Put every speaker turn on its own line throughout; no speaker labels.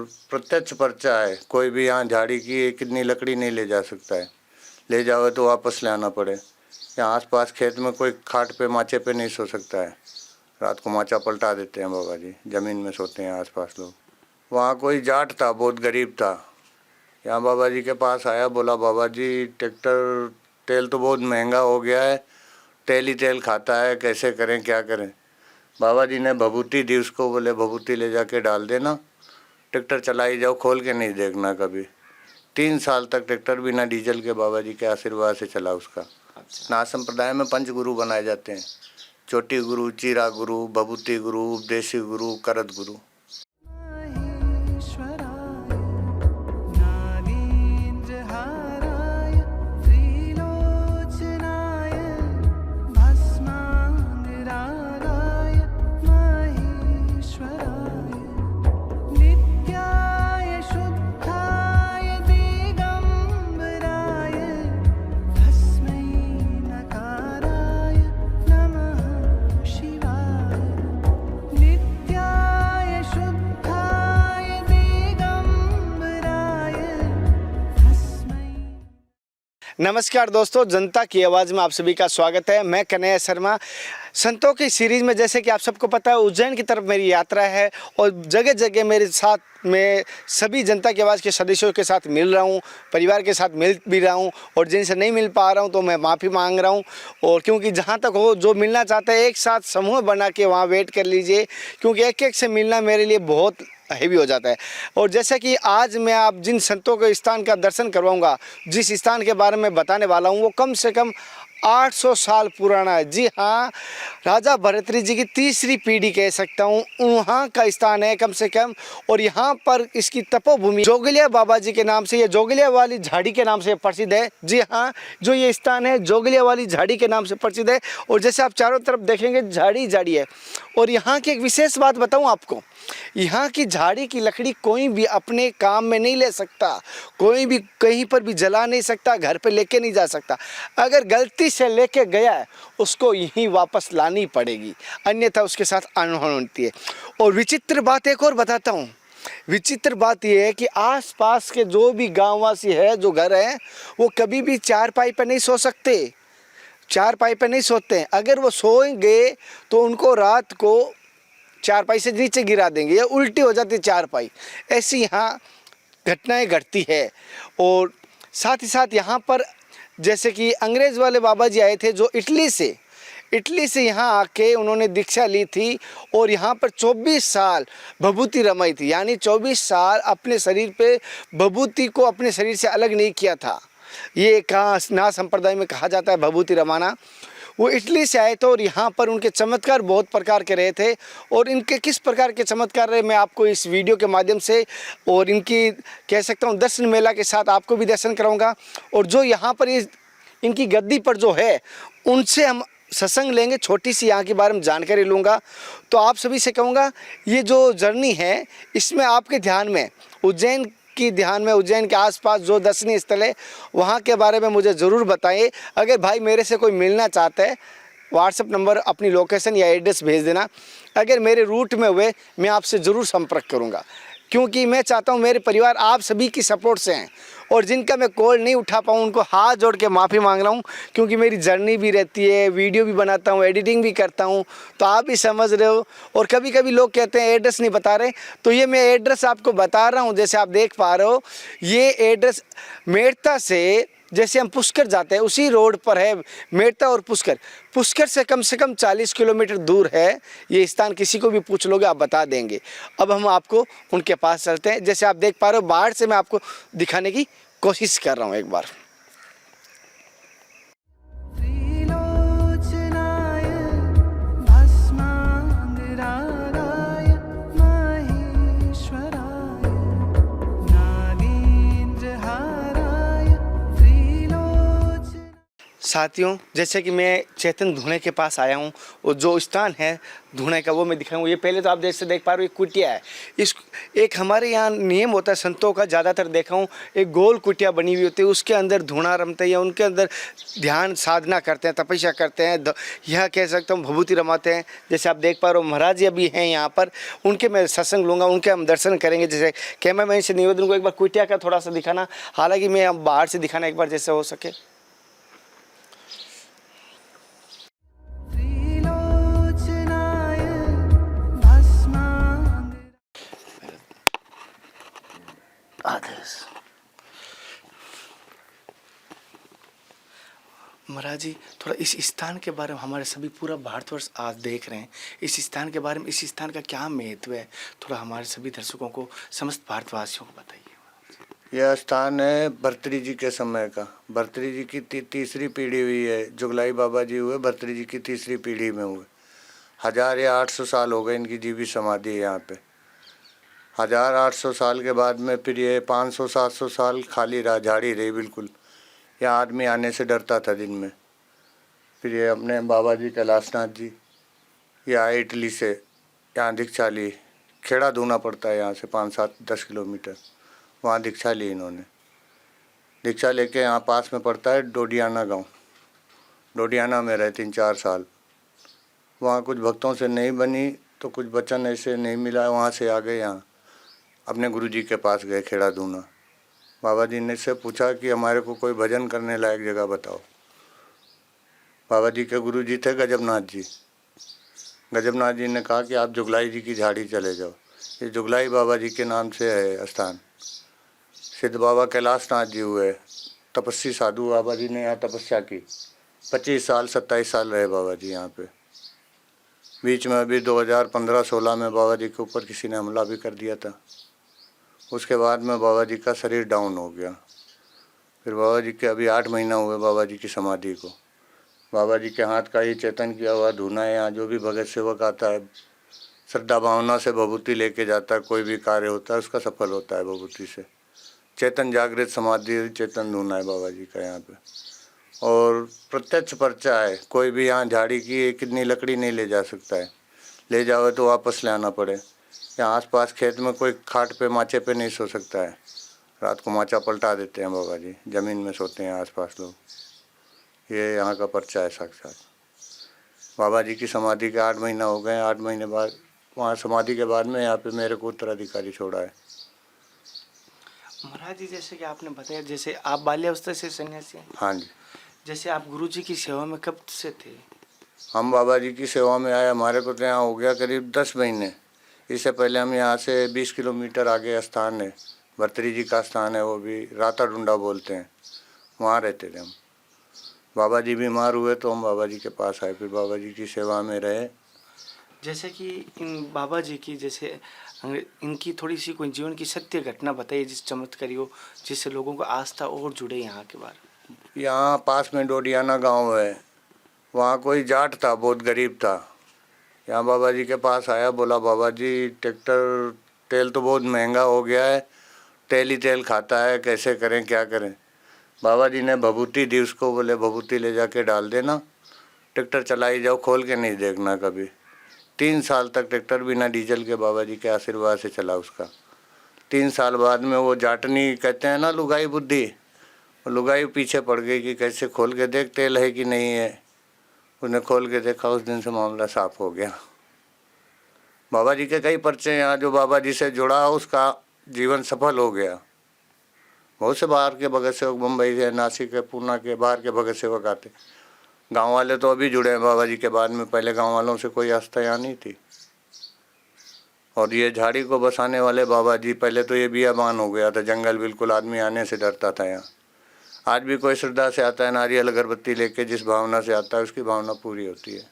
और प्रत्यक्ष पर्चा है, कोई भी यहाँ झाड़ी की कितनी लकड़ी नहीं ले जा सकता है, ले जाओ तो वापस ले आना पड़े। यहाँ आसपास खेत में कोई खाट पे माचे पे नहीं सो सकता है, रात को माचा पलटा देते हैं बाबा जी, ज़मीन में सोते हैं आसपास लोग। वहाँ कोई जाट था, बहुत गरीब था, यहाँ बाबा जी के पास आया, बोला बाबा जी ट्रैक्टर तेल तो बहुत महंगा हो गया है, तेल ही तेल खाता है, कैसे करें क्या करें। बाबा जी ने भभूति दी उसको, बोले भभूति ले जाके डाल देना, ट्रैक्टर चलाई जाओ, खोल के नहीं देखना कभी। 3 साल तक ट्रैक्टर बिना डीजल के बाबा जी के आशीर्वाद से चला उसका। नाथ संप्रदाय में 5 गुरु बनाए जाते हैं, चोटी गुरु, चीरा गुरु, भभूति गुरु, उपदेशी गुरु, करत गुरु।
नमस्कार दोस्तों, जनता की आवाज़ में आप सभी का स्वागत है। मैं कन्हैया शर्मा। संतों की सीरीज़ में जैसे कि आप सबको पता है, उज्जैन की तरफ मेरी यात्रा है और जगह जगह मेरे साथ मैं सभी जनता की आवाज़ के सदस्यों के साथ मिल रहा हूं, परिवार के साथ मिल भी रहा हूं और जिनसे नहीं मिल पा रहा हूं तो मैं माफ़ी मांग रहा हूं। और क्योंकि जहां तक हो, जो मिलना चाहते हैं एक साथ समूह बना के वहां वेट कर लीजिए, क्योंकि एक एक से मिलना मेरे लिए बहुत हैवी हो जाता है। और जैसा कि आज मैं आप जिन संतों के स्थान का दर्शन करवाऊंगा, जिस स्थान के बारे में बताने वाला हूं, वो कम से कम 800 साल पुराना है। जी हाँ, राजा भरतरी जी की तीसरी पीढ़ी कह सकता हूँ, वहाँ का स्थान है कम से कम। और यहाँ पर इसकी तपोभूमि जोगलिया बाबा जी के नाम से, ये जोगलिया वाली झाड़ी के नाम से प्रसिद्ध है। जी हाँ, जो ये स्थान है जोगलिया वाली झाड़ी के नाम से प्रसिद्ध है। और जैसे आप चारों तरफ देखेंगे झाड़ी झाड़ी है। और यहाँ की एक विशेष बात बताऊँ आपको, यहाँ की झाड़ी की लकड़ी कोई भी अपने काम में नहीं ले सकता, कोई भी कहीं पर भी जला नहीं सकता, घर पे लेके नहीं जा सकता। अगर गलती से लेके गया है उसको यहीं वापस लानी पड़ेगी, अन्यथा उसके साथ अनहोनी होती है। और विचित्र बात एक और बताता हूँ। विचित्र बात यह है कि आसपास के जो भी गांववासी है, जो घर हैं, वो कभी भी चारपाई पर नहीं सो सकते, चारपाई पर नहीं सोते हैं। अगर वो सोएंगे तो उनको रात को चारपाई से नीचे गिरा देंगे या उल्टी हो जाती है चारपाई। ऐसी यहाँ घटनाएं घटती है। और साथ ही साथ यहाँ पर जैसे कि अंग्रेज़ वाले बाबा जी आए थे, जो इटली से यहाँ आके उन्होंने दीक्षा ली थी और यहाँ पर 24 साल भभूति रमाई थी। यानी 24 साल अपने शरीर पे भभूति को अपने शरीर से अलग नहीं किया था। ये कहाँ नाथ संप्रदाय में कहा जाता है भभूति रमाना। वो इटली से आए थे और यहाँ पर उनके चमत्कार बहुत प्रकार के रहे थे। और इनके किस प्रकार के चमत्कार रहे, मैं आपको इस वीडियो के माध्यम से और इनकी कह सकता हूँ दर्शन मेला के साथ आपको भी दर्शन कराऊंगा। और जो यहाँ पर इनकी गद्दी पर जो है, उनसे हम सत्संग लेंगे, छोटी सी यहाँ के बारे में जानकारी लूँगा। तो आप सभी से कहूँगा, ये जो जर्नी है इसमें आपके ध्यान में उज्जैन के आसपास जो दर्शनीय स्थल है वहाँ के बारे में मुझे ज़रूर बताइए। अगर भाई मेरे से कोई मिलना चाहता है, व्हाट्सएप नंबर अपनी लोकेशन या एड्रेस भेज देना। अगर मेरे रूट में हुए मैं आपसे ज़रूर संपर्क करूँगा, क्योंकि मैं चाहता हूँ मेरे परिवार आप सभी की सपोर्ट से हैं। और जिनका मैं कॉल नहीं उठा पाऊँ उनको हाथ जोड़ के माफ़ी मांग रहा हूँ, क्योंकि मेरी जर्नी भी रहती है, वीडियो भी बनाता हूँ, एडिटिंग भी करता हूँ, तो आप भी समझ रहे हो। और कभी कभी लोग कहते हैं एड्रेस नहीं बता रहे, तो ये मैं एड्रेस आपको बता रहा हूँ। जैसे आप देख पा रहे हो, ये एड्रेस मेड़ता से जैसे हम पुष्कर जाते हैं उसी रोड पर है, मेड़ता और पुष्कर से कम 40 किलोमीटर दूर है ये स्थान। किसी को भी पूछ लोगे आप बता देंगे। अब हम आपको उनके पास चलते हैं। जैसे आप देख पा रहे हो, बाहर से मैं आपको दिखाने की कोशिश कर रहा हूँ एक बार। साथियों, जैसे कि मैं चेतन धूणे के पास आया हूँ और जो स्थान है धूणे का वो मैं दिखाऊंगा। ये पहले तो आप जैसे देख पा रहे हो एक कुटिया है। इस एक हमारे यहाँ नियम होता है संतों का, ज़्यादातर देखा हूँ एक गोल कुटिया बनी हुई होती है, उसके अंदर धूणा रमते हैं या उनके अंदर ध्यान साधना करते हैं, तपस्या करते हैं, यह कह सकता हूँ भभूति रमाते हैं। जैसे आप देख पा रहे हो महाराज जी अभी हैं यहाँ पर, उनके मैं सत्संग लूँगा, उनके हम दर्शन करेंगे। जैसे कैमरामैन से निवेदन को एक बार कुटिया का थोड़ा सा दिखाना, हालांकि मैं अब बाहर से दिखाना एक बार जैसे हो सके। महाराज जी, थोड़ा इस स्थान के बारे में, हमारे सभी पूरा भारतवर्ष आज देख रहे हैं, इस स्थान के बारे में, इस स्थान का क्या महत्व है, थोड़ा हमारे सभी दर्शकों को, समस्त भारतवासियों को बताइए।
यह स्थान है भर्तृहरि जी के समय का। भर्तृहरि जी की तीसरी पीढ़ी हुई है। जुगलाई बाबा जी हुए भर्तृहरि जी की तीसरी पीढ़ी में हुए। 1000 या 800 साल हो गए इनकी जीवित समाधि है यहाँ पे। 1800 साल के बाद में फिर ये 500-700 साल खाली रहा, झाड़ी रही बिल्कुल। यहाँ आदमी आने से डरता था दिन में। फिर ये अपने बाबा जी कैलाशनाथ जी ये आए इटली से, यहाँ दीक्षा ली। खेड़ा धूना पड़ता है यहाँ से 5-7-10 किलोमीटर, वहाँ दीक्षा ली इन्होंने। दीक्षा लेके यहाँ पास में पड़ता है डोडियाना गांव। डोडियाना में रहे 3-4 साल। वहाँ कुछ भक्तों से नहीं बनी तो कुछ वचन ऐसे नहीं मिला, वहाँ से आ गए यहाँ अपने गुरुजी के पास गए खेड़ा धूना। बाबा जी ने से पूछा कि हमारे को कोई भजन करने लायक जगह बताओ। बाबा जी के गुरुजी थे गजबनाथ जी। गजबनाथ जी ने कहा कि आप जुगलाई जी की झाड़ी चले जाओ। ये जुगलाई बाबा जी के नाम से है स्थान। सिद्ध बाबा कैलाशनाथ जी हुए, तपस्वी साधु बाबा जी ने यहाँ तपस्या की। 25 साल 27 साल रहे बाबा जी यहाँ पे। बीच में अभी 2015-16 में बाबा जी के ऊपर किसी ने हमला भी कर दिया था। उसके बाद में बाबा जी का शरीर डाउन हो गया। फिर बाबा जी के अभी 8 महीना हुए बाबा जी की समाधि को। बाबा जी के हाथ का ही चेतन किया हुआ धूना है। यहाँ जो भी भगत सेवक आता है श्रद्धा भावना से भभूति लेके जाता है, कोई भी कार्य होता है उसका सफल होता है भभूति से। चेतन जागृत समाधि चेतन धूना है बाबा जी का यहाँ पे। और प्रत्यक्ष पर्चा है, कोई भी यहाँ झाड़ी की कितनी लकड़ी नहीं ले जा सकता है। ले जाओ तो वापस ले आना पड़े। यहाँ आसपास खेत में कोई खाट पे माचे पे नहीं सो सकता है। रात को माचा पलटा देते हैं बाबा जी, ज़मीन में सोते हैं आसपास लोग। ये यहाँ का पर्चा है साक्षात। बाबा जी की समाधि के 8 महीना हो गए। 8 महीने बाद वहाँ समाधि के बाद में यहाँ पे मेरे को उत्तराधिकारी छोड़ा है।
महाराज जी, जैसे कि आपने बताया, जैसे आप बाल्यावस्था से सन्यासी हैं।
हाँ जी।
जैसे आप गुरुजी की सेवा में कब से थे?
हम बाबा जी की सेवा में आए, हमारे को तो यहाँ हो गया करीब 10 महीने। इससे पहले हम यहाँ से 20 किलोमीटर आगे स्थान है, भर्तृहरि जी का स्थान है, वो भी राता डुंडा बोलते हैं, वहाँ रहते थे हम। बाबा जी बीमार हुए तो हम बाबा जी के पास आए, फिर बाबा जी की सेवा में रहे।
जैसे कि इन बाबा जी की, जैसे इनकी थोड़ी सी कोई जीवन की सत्य घटना बताइए जिस चमत्कारी हो, जिससे लोगों को आस्था और जुड़े यहाँ के बारे में।
यहाँ पास में डोडियाना गांव है, वहाँ कोई जाट था, बहुत गरीब था। यहाँ बाबा जी के पास आया, बोला बाबा जी ट्रैक्टर तेल तो बहुत महंगा हो गया है, तेल ही तेल खाता है, कैसे करें क्या करें। बाबा जी ने भभूति दी उसको, बोले भभूति ले जाके डाल देना, ट्रैक्टर चलाई जाओ, खोल के नहीं देखना कभी। 3 साल तक ट्रैक्टर बिना डीजल के बाबा जी के आशीर्वाद से चला उसका। 3 साल बाद में वो जाटनी कहते हैं ना, लुगाई बुद्धि, लुगाई पीछे पड़ गई कि कैसे खोल के देख तेल है कि नहीं है। उसने खोल के देखा, उस दिन से मामला साफ हो गया। बाबा जी के कई पर्चे यहाँ, जो बाबा जी से जुड़ा उसका जीवन सफल हो गया। बहुत से बाहर के भगत सेवक, मुंबई से, नासिक के, पूना के, बाहर के भगत सेवक आते। गांव वाले तो अभी जुड़े हैं बाबा जी के बाद में, पहले गांव वालों से कोई आस्था यहाँ नहीं थी। और ये झाड़ी को बसाने वाले बाबा जी, पहले तो ये बियाबान हो गया था, जंगल बिल्कुल, आदमी आने से डरता था यहाँ। आज भी कोई श्रद्धा से आता है, नारियल अगरबत्ती लेके, जिस भावना से आता है उसकी भावना पूरी होती है।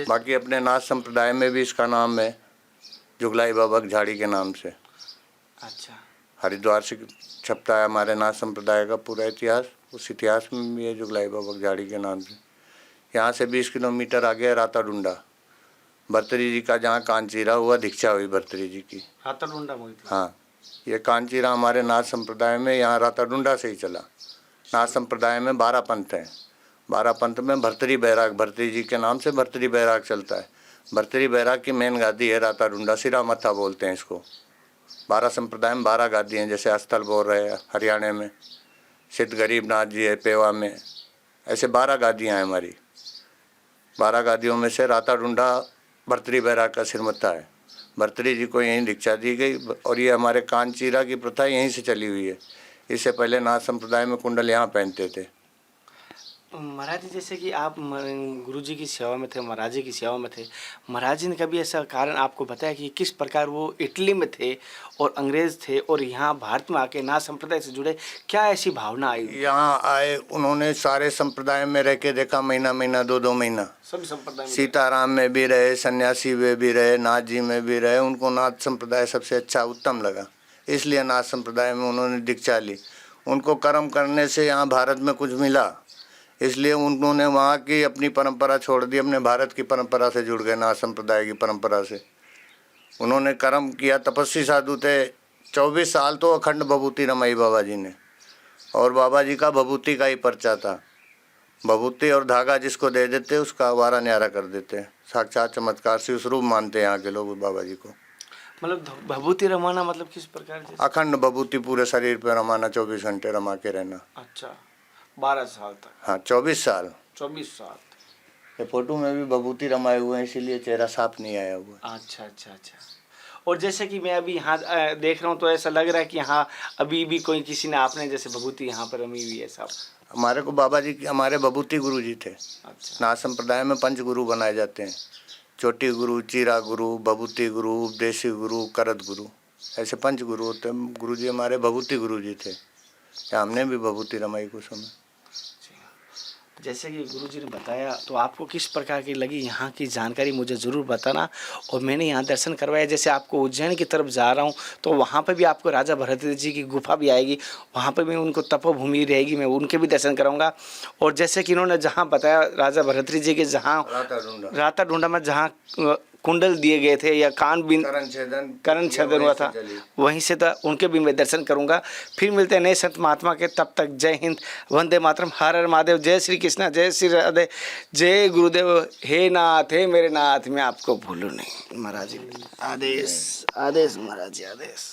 बाकी अपने नाथ संप्रदाय में भी इसका नाम है जुगलाई बाबा झाड़ी के नाम से।
अच्छा।
हरिद्वार से छपता है हमारे नाथ संप्रदाय का पूरा इतिहास, उस इतिहास में भी है जुगलाई बाबा झाड़ी के नाम से। यहाँ से 20 किलोमीटर आगे है राता डुंडा, भर्तृहरि जी का, जहाँ कांचीरा हुआ, दीक्षा हुई भर्तृहरि जी की।
राता डुंडा।
हाँ, ये कांचीरा हमारे नाथ संप्रदाय में यहाँ राता डुंडा से ही चला। नाथ संप्रदाय में 12 पंथ हैं। 12 पंथ में भर्तरी बैराग, भर्तरी जी के नाम से भर्तरी बैराग चलता है। भर्तरी बैराग की मेन गादी है राता डुंडा, सिरा मत्था बोलते हैं इसको। 12 संप्रदाय में 12 गादी हैं, जैसे अस्थल बोल रहे हैं हरियाणा में, सिद्ध गरीबनाथ जी है पेवा में, ऐसे 12 गादियाँ हैं हमारी। 12 गादियों में से राता डुंडा भर्तरी बैराग का सिरमत्था है। भर्तरी जी को यहीं दीक्षा दी गई और ये हमारे कांचीरा की प्रथा यहीं से चली हुई है। इससे पहले नाथ संप्रदाय में कुंडल यहाँ पहनते थे।
महाराज जी, जैसे कि आप गुरु जी की सेवा में थे, महाराज जी की सेवा में थे, महाराज जी ने कभी ऐसा कारण आपको बताया कि किस प्रकार वो इटली में थे और अंग्रेज थे और यहाँ भारत में आके नाथ संप्रदाय से जुड़े, क्या ऐसी भावना आई?
यहाँ आए, उन्होंने सारे संप्रदाय में रह के देखा, महीना महीना 2-2 महीना
सभी संप्रदाय में
सीताराम में भी रहे, सन्यासी में भी रहे, नाथ जी में भी रहे। उनको नाथ संप्रदाय सबसे अच्छा उत्तम लगा, इसलिए नाथ संप्रदाय में उन्होंने दीक्षा ली। उनको कर्म करने से यहाँ भारत में कुछ मिला, इसलिए उन्होंने वहाँ की अपनी परंपरा छोड़ दी, अपने भारत की परंपरा से जुड़ गए, नाथ संप्रदाय की परंपरा से। उन्होंने कर्म किया, तपस्वी साधु थे। 24 साल तो अखंड भभूति रमाई बाबा जी ने, और बाबा जी का भभूति का ही पर्चा था। भभूति और धागा जिसको दे देते उसका वारा न्यारा कर देते। साक्षात चमत्कार से उस रूप मानते हैं यहाँ के लोग बाबा जी को।
मतलब भभूति रमाना मतलब किस प्रकार से?
अखंड भभूति पूरे शरीर पे रमाना, 24 घंटे रमा के रहना।
अच्छा, 12 साल तक?
हाँ, 24 साल।
24 साल।
ये फोटो में भी भभूति रमाए हुए हैं, इसीलिए चेहरा साफ नहीं आया हुआ।
अच्छा अच्छा अच्छा। और जैसे कि मैं अभी यहाँ देख रहा हूँ तो ऐसा लग रहा है कि यहाँ अभी भी कोई किसी ने आपने जैसे भभूति यहाँ पर रमी हुई है साहब।
हमारे को बाबा जी हमारे भभूति गुरु जी थे।
अच्छा।
नाथ संप्रदाय में 5 गुरु बनाए जाते हैं, चोटी गुरु, चीरा गुरु, भभूति गुरु, उपदेशी गुरु, करत गुरु, ऐसे 5 गुरु होते हैं। गुरु जी हमारे भभूति गुरु जी थे। हमने भी भभूति रमाई कुछ समय।
जैसे कि गुरुजी ने बताया, तो आपको किस प्रकार की लगी यहाँ की जानकारी मुझे ज़रूर बताना। और मैंने यहाँ दर्शन करवाया, जैसे आपको उज्जैन की तरफ जा रहा हूँ तो वहाँ पे भी आपको राजा भरतरी जी की गुफा भी आएगी, वहाँ पे भी उनको तपोभूमि रहेगी, मैं उनके भी दर्शन कराऊंगा। और जैसे कि इन्होंने जहाँ बताया राजा भरतरी जी के जहाँ राता ढूंढा में जहाँ कुंडल दिए गए थे या कान बिन करण छेदन हुआ था, वहीं से था, उनके भी मैं दर्शन करूंगा। फिर मिलते हैं नए संत महात्मा के, तब तक जय हिंद, वंदे मातरम, हर हर महादेव, जय श्री कृष्णा, जय श्री राधे, जय गुरुदेव। हे नाथ, हे मेरे नाथ, मैं आपको भूलूं नहीं। महाराज जी आदेश, आदेश महाराज जी आदेश।